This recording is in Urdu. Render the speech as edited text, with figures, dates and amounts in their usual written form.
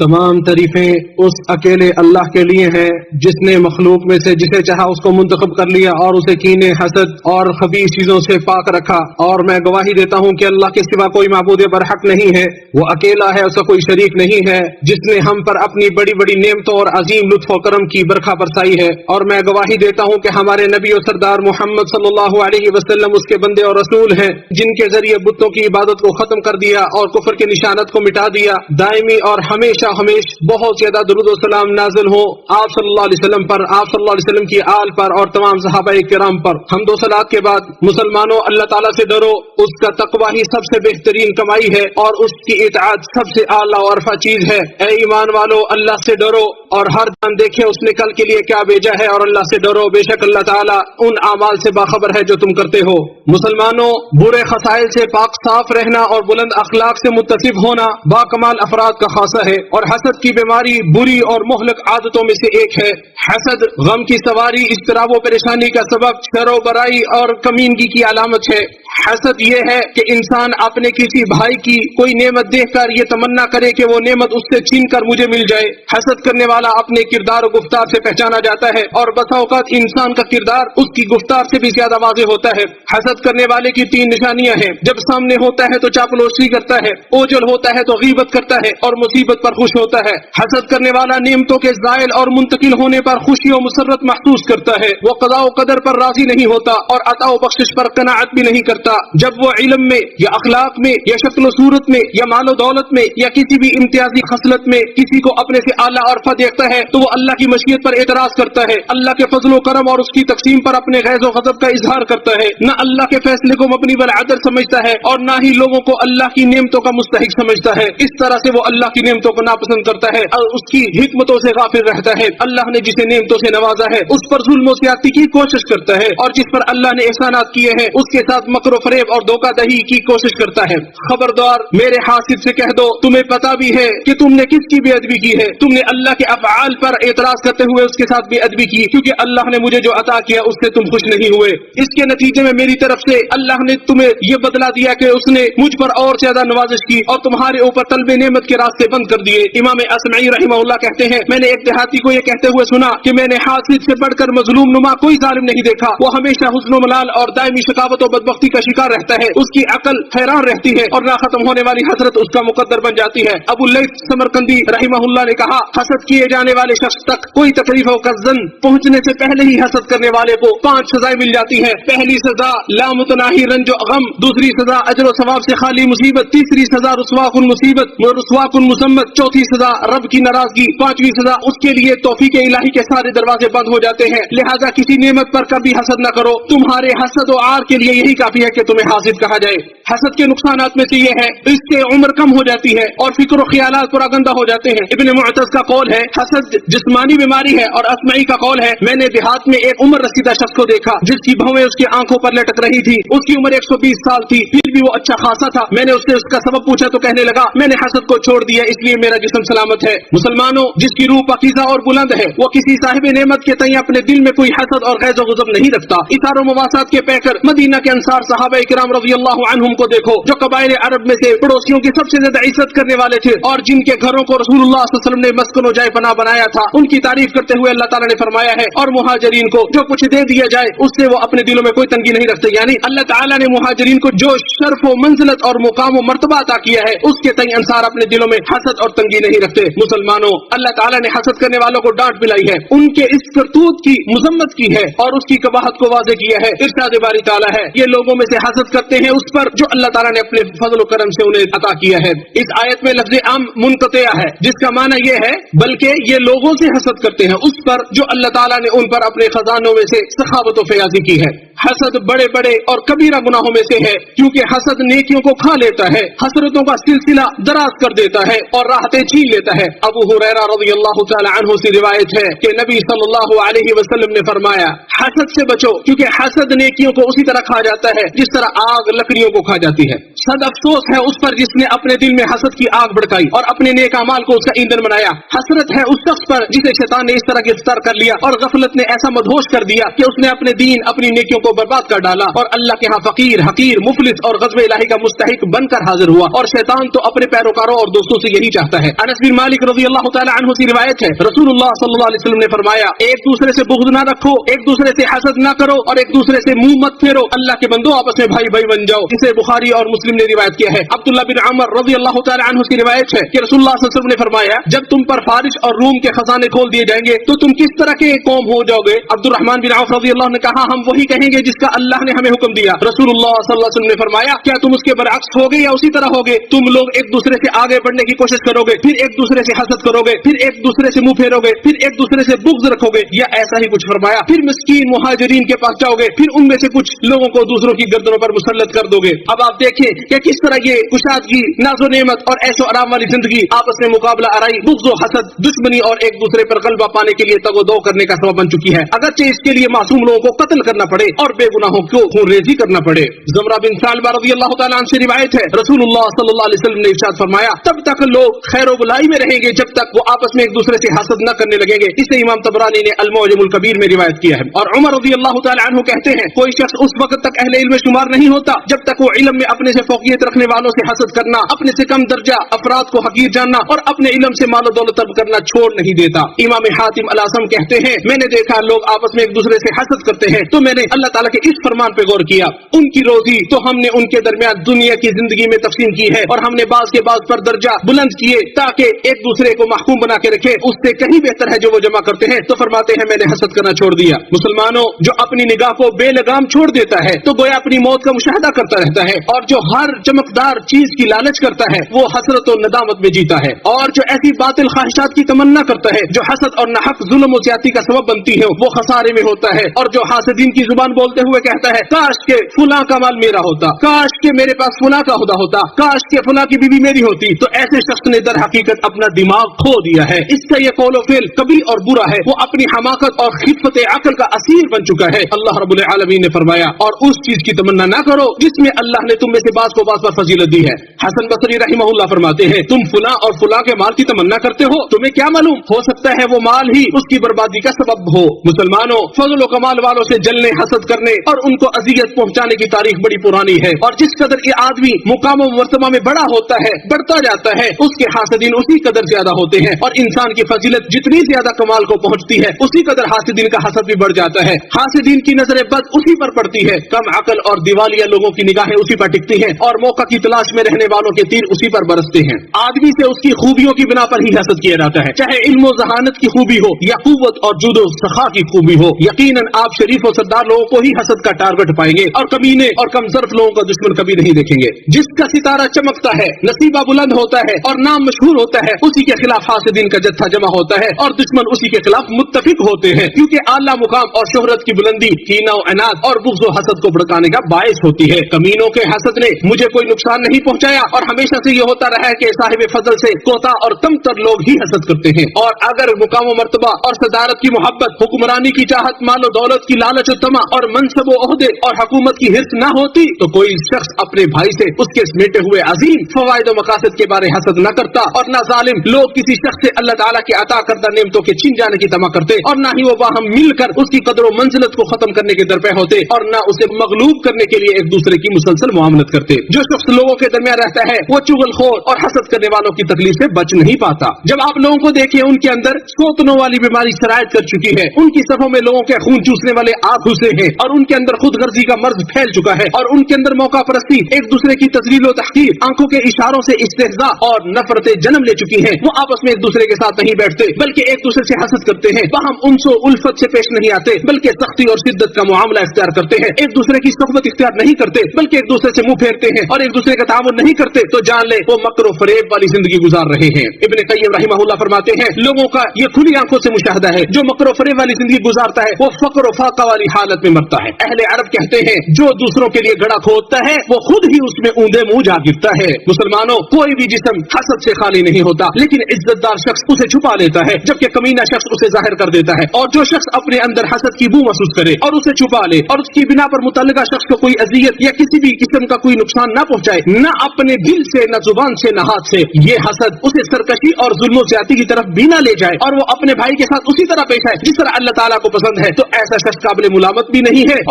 تمام تعریفیں اس اکیلے اللہ کے لیے ہیں جس نے مخلوق میں سے جسے چاہا اس کو منتخب کر لیا اور اسے کینے، حسد اور خبیث چیزوں سے پاک رکھا، اور میں گواہی دیتا ہوں کہ اللہ کے سوا کوئی معبود برحق نہیں ہے، وہ اکیلا ہے، اس کا کوئی شریک نہیں ہے، جس نے ہم پر اپنی بڑی بڑی نعمتوں اور عظیم لطف و کرم کی برکھا برسائی ہے، اور میں گواہی دیتا ہوں کہ ہمارے نبی و سردار محمد صلی اللہ علیہ وسلم اس کے بندے اور رسول ہیں، جن کے ذریعے بتوں کی عبادت کو ختم کر دیا اور کفر کی نشانت کو مٹا دیا۔ دائمی اور ہمیشہ بہت زیادہ درود و سلام نازل ہو آپ صلی اللہ علیہ وسلم پر، آپ صلی اللہ علیہ وسلم کی آل پر اور تمام صحابہ کرام پر۔ حمد و صلات کے بعد مسلمانوں، اللہ تعالیٰ سے ڈرو، اس کا تقوی ہی سب سے بہترین کمائی ہے اور اس کی اطاعت سب سے اعلیٰ اور عرفہ چیز ہے۔ اے ایمان والو، اللہ سے ڈرو اور ہر جان دیکھے اس نے کل کے لیے کیا بھیجا ہے، اور اللہ سے ڈرو، بے شک اللہ تعالیٰ ان اعمال سے باخبر ہے جو تم کرتے ہو۔ مسلمانوں، برے خصائل سے پاک صاف رہنا اور بلند اخلاق سے متصف ہونا با کمال افراد کا خاصہ ہے، اور حسد کی بیماری بری اور مہلک عادتوں میں سے ایک ہے۔ حسد غم کی سواری، اضطراب و پریشانی کا سبب، شر و برائی اور کمینگی کی علامت ہے۔ حسد یہ ہے کہ انسان اپنے کسی بھائی کی کوئی نعمت دیکھ کر یہ تمنا کرے کہ وہ نعمت اس سے چھین کر مجھے مل جائے۔ حسد کرنے والا اپنے کردار و گفتار سے پہچانا جاتا ہے، اور بسا اوقات انسان کا کردار اس کی گفتار سے بھی زیادہ واضح ہوتا ہے۔ حسد کرنے والے کی 3 نشانیاں ہیں: جب سامنے ہوتا ہے تو چاپلوسی کرتا ہے، اوجل ہوتا ہے تو غیبت کرتا ہے، اور مصیبت پر خوش ہوتا ہے۔ حسد کرنے والا نعمتوں کے زائل اور منتقل ہونے پر خوشی و مسرت محسوس کرتا ہے، وہ قضاء و قدر پر راضی نہیں ہوتا اور عطا و بخشش پر قناعت بھی نہیں کرتا۔ جب وہ علم میں یا اخلاق میں یا شکل و صورت میں یا مال و دولت میں یا کسی بھی امتیازی خصلت میں کسی کو اپنے سے اعلیٰ عرفہ دیکھتا ہے تو وہ اللہ کی مشیت پر اعتراض کرتا ہے، اللہ کے فضل و کرم اور اس کی تقسیم پر اپنے غیظ و غضب کا اظہار کرتا ہے، نہ اللہ کے فیصلے کو مبنی بر عدل سمجھتا ہے اور نہ ہی لوگوں کو اللہ کی نعمتوں کا مستحق سمجھتا ہے۔ اس طرح سے وہ اللہ کی نعمتوں کو ناپسند کرتا ہے اور اس کی حکمتوں سے غافل رہتا ہے۔ اللہ نے جسے نعمتوں سے نوازا ہے اس پر ظلم و زیادتی کی کوشش کرتا ہے، اور جس پر اللہ نے احسانات کیے ہیں اس کے ساتھ مکر و فریب اور دھوکہ دہی کی کوشش کرتا ہے۔ خبردار، میرے حاسد سے کہہ دو، تمہیں پتا بھی ہے کہ تم نے کس کی بے ادبی کی ہے، تم نے اللہ کے افعال پر اعتراض کرتے ہوئے اس کے ساتھ بے ادبی کی، کیونکہ اللہ نے مجھے جو عطا کیا اس سے تم خوش نہیں ہوئے۔ اس کے نتیجے میں میری طرف سے اللہ نے تمہیں یہ بدلا دیا کہ اس نے مجھ پر اور زیادہ نوازش کی اور تمہارے اوپر طلب نعمت کے راستے بند کر دیے۔ امام اصمعی رحمہ اللہ کہتے ہیں، میں نے ایک دیہاتی کو یہ کہتے ہوئے سنا کہ میں نے حاسد سے بڑھ کر مظلوم نما کوئی ظالم نہیں دیکھا، وہ ہمیشہ حزن و ملال اور دائمی شقاوت و بدبختی کا شکار رہتا ہے، اس کی عقل حیران رہتی ہے اور نہ ختم ہونے والی حسرت اس کا مقدر بن جاتی ہے۔ ابو اللیث سمرقندی رحمہ اللہ نے کہا، حسد کیے جانے والے شخص تک کوئی تکلیف و قزن پہنچنے سے پہلے ہی حسد کرنے والے کو 5 سزائیں مل جاتی ہیں۔ پہلی سزا لامتناہی رنج و غم، دوسری سزا اجر و ثواب سے خالی مصیبت، تیسری سزا رسوا کن مصیبت رسوا کن مسمت، چوتھی سزا رب کی ناراضگی، 5ویں سزا اس کے لیے توفیق الہی کے سارے دروازے بند ہو جاتے ہیں۔ لہذا کسی نعمت پر کبھی حسد نہ کرو، تمہارے حسد و عار کے لیے یہی کافی ہے کہ تمہیں حاسد کہا جائے۔ حسد کے نقصانات میں سے یہ ہے، اس سے عمر کم ہو جاتی ہے اور فکر و خیالات پراگندہ ہو جاتے ہیں۔ ابن معتز کا قول ہے، حسد جسمانی بیماری ہے، اور اصمعی کا قول ہے، میں نے دیہات میں ایک عمر رسیدہ شخص کو دیکھا جس کی بھویں اس کی آنکھوں پر لٹک رہی تھی، اس کی عمر 120 سال تھی، پھر بھی وہ اچھا خاصا تھا۔ میں نے اس سے اس کا سبب پوچھا تو کہنے لگا، میں نے حسد کو چھوڑ دیا اس لیے میرا جسم سلامت ہے۔ مسلمانوں، جس کی روح پاکیزہ اور بلند ہے وہ کسی صاحب نعمت کے تئیں اپنے دل میں کوئی حسد اور غیظ و غضب نہیں رکھتا۔ اثار و مواسات کے پیکر مدینہ کے انصار صحابہ کرام رضی اللہ عنہم کو دیکھو، جو قبائل عرب میں سے پڑوسیوں کی سب سے زیادہ عزت کرنے والے تھے اور جن کے گھروں کو رسول اللہ صلی اللہ علیہ وسلم نے مسکن و جائے پناہ بنایا تھا، ان کی تعریف کرتے ہوئے اللہ تعالیٰ نے فرمایا ہے، اور مہاجرین کو جو کچھ دے دیا جائے اس سے وہ اپنے دلوں میں کوئی تنگی نہیں رکھتے، یعنی اللہ تعالیٰ نے مہاجرین کو جو شرف و منزلت اور مقام و مرتبہ عطا کیا ہے اس کے تئیں انصار اپنے دلوں میں حسد اور تنگی نہیں رکھتے۔ مسلمانوں، اللہ تعالیٰ نے حسد کرنے والوں کو ڈانٹ پلائی ہے، ان کے اس کرتوت کی مذمت کی ہے اور اس کی قباحت کو واضح کیا ہے۔ ارشاد باری تعالیٰ ہے، یہ لوگوں میں سے حسد کرتے ہیں اس پر جو اللہ تعالیٰ نے اپنے فضل و کرم سے انہیں عطا کیا ہے۔ اس آیت میں لفظ عام منقطع ہے جس کا معنی یہ ہے بلکہ یہ لوگوں سے حسد کرتے ہیں اس پر جو اللہ تعالیٰ نے ان پر اپنے خزانوں میں سے سخاوت و فیاضی کی ہے۔ حسد بڑے بڑے اور کبیرہ گناہوں میں سے ہے، کیونکہ حسد نیکیوں کو کھا لیتا ہے، حسرتوں کا سلسلہ دراز کر دیتا ہے اور راحتیں چھین لیتا ہے۔ ابو ہریرہ رضی اللہ تعالی عنہ سے روایت ہے کہ نبی صلی اللہ علیہ وسلم نے فرمایا، حسد سے بچو، کیونکہ حسد نیکیوں کو اسی طرح کھا جاتا ہے جس طرح آگ لکڑیوں کو کھا جاتی ہے۔ صد افسوس ہے اس پر جس نے اپنے دل میں حسد کی آگ بھڑکائی اور اپنے نیک اعمال کو اس کا ایندھن بنایا۔ حسرت ہے اس شخص پر جسے شیطان نے اس طرح گرفتار کر لیا اور غفلت نے ایسا مدہوش کر دیا کہ اس نے اپنے دین اپنی نیکیوں کو برباد کر ڈالا اور اللہ کے ہاں فقیر حقیر مفلس اور غضب الہی کا مستحق بن کر حاضر ہوا، اور شیطان تو اپنے پیروکاروں اور دوستوں سے یہی چاہتا ہے۔ انس بن مالک رضی اللہ تعالی عنہ کی روایت ہے، رسول اللہ صلی اللہ علیہ وسلم نے فرمایا، ایک دوسرے سے بغض نہ رکھو، ایک دوسرے سے حسد نہ کرو، اور ایک دوسرے سے منہ مت پھیرو، اللہ کے بندو آپس میں بھائی بھائی بن جاؤ۔ اسے بخاری اور مسلم نے روایت کیا ہے۔ عبداللہ بن عمر رضی اللہ تعالی عنہ کی روایت ہے کہ رسول اللہ صلی اللہ علیہ وسلم نے فرمایا، جب تم پر فارس اور روم کے خزانے کھول دیے جائیں گے تو تم کس طرح کے قوم ہو جاؤ گے؟ عبد الرحمن بن عوف رضی اللہ عنہ نے کہا، ہم وہی کہیں گے جس کا اللہ نے ہمیں حکم دیا۔ رسول اللہ صلی اللہ علیہ وسلم نے فرمایا، کیا تم اس کے برعکس ہوگے یا اسی طرح ہوگے؟ تم لوگ ایک دوسرے سے آگے بڑھنے کی کوشش کرو گے، پھر ایک دوسرے سے حسد کرو گے، پھر ایک دوسرے سے منہ پھیرو گے، پھر ایک دوسرے سے بغض رکھو گے، یا ایسا ہی کچھ فرمایا، پھر مسکین مہاجرین کے پاس جاؤ گے، پھر ان میں سے کچھ لوگوں کو دوسروں کی گردنوں پر مسلط کر دو گے۔ اب آپ دیکھیں کہ کس طرح یہ کشادگی، ناز و نعمت اور عیش و آرام والی زندگی آپس میں مقابلہ آرائی، بغض و حسد، دشمنی اور ایک دوسرے پر غلبہ پانے کے لیے تگ و دو کرنے کا سبب بن چکی ہے، اگرچہ اس کے لیے معصوم لوگوں کو قتل کرنا پڑے اور بے گناہوں کو خون ریزی کرنا پڑے۔ زمرہ بن ثعلبہ رضی اللہ تعالیٰ عنہ سے روایت ہے، رسول اللہ صلی اللہ علیہ وسلم نے ارشاد فرمایا، تب تک لوگ خیر و بلائی میں رہیں گے جب تک وہ آپس میں ایک دوسرے سے حسد نہ کرنے لگیں گے۔ اسے امام طبرانی نے المعجم الکبیر میں روایت کیا ہے۔ اور عمر رضی اللہ تعالیٰ عنہ کہتے ہیں، کوئی شخص اس وقت تک اہل علم شمار نہیں ہوتا جب تک وہ علم میں اپنے سے فوقیت رکھنے والوں سے حسد کرنا، اپنے سے کم درجہ افراد کو حقیر جاننا اور اپنے علم سے مال و دولت طلب کرنا چھوڑ نہیں دیتا۔ امام حاتم الاسم کہتے ہیں، میں نے دیکھا لوگ آپس میں ایک دوسرے سے حسد کرتے ہیں تو میں نے اللہ تعالیٰ کے اس فرمان پہ غور کیا، ان کی روزی تو ہم نے ان کے درمیان دنیا کی زندگی میں تقسیم کی ہے، اور ہم نے بعض کے بعض پر درجہ بلند کیے تاکہ ایک دوسرے کو محکوم بنا کے رکھے، اس سے کہیں بہتر ہے جو وہ جمع کرتے ہیں۔ تو فرماتے ہیں، میں نے حسد کرنا چھوڑ دیا۔ مسلمانوں، جو اپنی نگاہ کو بے لگام چھوڑ دیتا ہے تو گویا اپنی موت کا مشاہدہ کرتا رہتا ہے، اور جو ہر چمکدار چیز کی لالچ کرتا ہے وہ حسرت و ندامت میں جیتا ہے، اور جو ایسی باطل خواہشات کی تمنا کرتا ہے جو حسد اور نحق ظلم و زیادتی کا سبب بنتی ہے وہ خسارے میں ہوتا ہے، اور جو حاسدین کی زبان بولتے ہوئے کہتا ہے، کاش کہ فلاں کا مال میرا ہوتا، کاش کہ میرے پاس فلاں کا عہدہ ہوتا، کاش کہ فلاں کی بیوی میری ہوتی، تو ایسے شخص نے در حقیقت اپنا دماغ کھو دیا ہے۔ اس کا یہ قول و فعل کبھی اور برا ہے، وہ اپنی حماقت اور خفت عقل کا اسیر بن چکا ہے۔ اللہ رب العالمین نے فرمایا، اور اس چیز کی تمنا نہ کرو جس میں اللہ نے تم میں سے بعض کو بعض پر فضیلت دی ہے۔ حسن بصری رحمہ اللہ فرماتے ہیں، تم فلاں اور فلاں کے مال کی تمنا کرتے ہو، تمہیں کیا معلوم، ہو سکتا ہے وہ مال ہی اس کی بربادی کا سبب ہو۔ مسلمانوں، فضل و کمال والوں سے جلنے، حسد کرنے اور ان کو اذیت پہنچانے کی تاریخ بڑی پرانی ہے، اور جس قدر یہ آدمی مقام و مرتبہ میں بڑا ہوتا ہے، بڑھتا جاتا ہے، اس کے حاسدین اسی قدر زیادہ ہوتے ہیں، اور انسان کی فضیلت جتنی زیادہ کمال کو پہنچتی ہے اسی قدر حاسدین کا حسد بھی بڑھ جاتا ہے۔ حاسدین کی نظر بد اسی پر پڑتی ہے، کم عقل اور دیوالیہ لوگوں کی نگاہیں اسی پر ٹکتی ہیں، اور موقع کی تلاش میں رہنے والوں کے تیر اسی پر برستے ہیں۔ آدمی سے اس کی خوبیوں کی بنا پر ہی حسد کیا جاتا ہے، چاہے علم و ذہانت کی خوبی ہو یا قوت اور جود و سخا کی خوبی ہو۔ یقیناً آپ شریف و سردار لوگوں کو ہی حسد کا ٹارگٹ پائیں گے، اور کمینے اور کم ظرف لوگوں کا دشمن کبھی نہیں دیکھیں گے۔ جس کا ستارہ چمکتا ہے، نصیبہ بلند ہوتا ہے اور نام مشہور ہوتا ہے، اسی کے خلاف حاسدین کا جتھا جمع ہوتا ہے، اور دشمن اسی کے خلاف متفق ہوتے ہیں، کیونکہ اعلیٰ مقام اور شہرت کی بلندی کینہ و عناد اور بغض و حسد کو بھڑکانے کا باعث ہوتی ہے۔ کمینوں کے حسد نے مجھے کوئی نقصان نہیں پہنچایا، اور ہمیشہ سے یہ ہوتا رہا ہے کہ صاحب فضل سے کوتا اور کم تر لوگ ہی حسد کرتے ہیں، اور اگر مقام و مرتبہ اور صدارت کی محبت، حکمرانی کی چاہت، مال و دولت کی لالچ و طمع اور منصب و عہدے اور حکومت کی حرص نہ ہوتی تو کوئی شخص اپنے بھائی سے اس کے سمیٹے ہوئے عظیم فوائد و مقاصد کے بارے حسد نہ کرتا، اور نہ ظالم لوگ کسی شخص سے اللہ تعالیٰ کی عطا کردہ نعمتوں کے چھن جانے کی طمع کرتے، اور نہ ہی وہ باہم مل کر اس کی قدر و منزلت کو ختم کرنے کے درپے ہوتے، اور نہ اسے مغلوب کرنے کے لیے ایک دوسرے کی مسلسل معاملت کرتے۔ جو شخص لوگوں کے درمیان رہتا ہے وہ چغل خور اور حسد کرنے والوں کی تکلیف سے بچ نہیں پاتا۔ جب آپ لوگوں کو دیکھیں ان کے اندر سوتنوں والی بیماری سرایت کر چکی ہے، ان کی صفوں میں لوگوں کے خون چوسنے والے آگ گھسے ہیں، اور ان کے اندر خود غرضی کا مرض پھیل چکا ہے، اور ان کے اندر موقع پرستی، ایک دوسرے کی تذلیل و تحقیر، آنکھوں کے اشاروں سے استہزاء اور نفرتیں جنم لے چکی ہیں۔ وہ آپس میں ایک دوسرے کے ساتھ نہیں بیٹھتے بلکہ ایک دوسرے سے حسد کرتے ہیں، باہم انس و الفت سے پیش نہیں آتے بلکہ سختی اور شدت کا معاملہ اختیار کرتے ہیں، ایک دوسرے کی صحبت اختیار نہیں کرتے بلکہ ایک دوسرے سے منہ پھیرتے ہیں، اور ایک دوسرے کا تعاون نہیں کرتے، تو جان لے وہ مکر و فریب والی زندگی گزار رہے ہیں۔ ابن قیم رحمہ اللہ فرماتے ہیں، لوگوں کا یہ کھلی آنکھوں سے مشاہدہ ہے، جو مکر و فریب والی زندگی گزارتا ہے وہ فقر و فاقہ والی حالت میں مرتا ہے۔ اہل عرب کہتے ہیں، جو دوسروں کے لیے گڑھا کھودتا ہے وہ خود ہی اس میں اوندے منہ جا گرتا ہے۔ مسلمانوں، کوئی بھی جسم حسد سے خالی نہیں ہوتا، لیکن عزت دار شخص اسے چھپا لیتا ہے جبکہ کمینہ شخص اسے ظاہر کر دیتا ہے، اور جو شخص اپنے اندر حسد کی بو محسوس کرے اور اسے چھپا لے اور اس کی بنا پر متعلقہ شخص کو کوئی اذیت یا کسی بھی قسم کا کوئی نقصان نہ پہنچائے، نہ اپنے دل سے، نہ زبان سے، نہ ہاتھ سے، یہ حسد اسے سرکشی اور ظلم و زیادتی کی طرف بھی نہ لے جائے اور وہ اپنے بھائی کے ساتھ اسی طرح پیش آئے جس طرح اللہ تعالیٰ کو پسند ہے، تو ایسا شخص قابل ملامت بھی نہیں ہے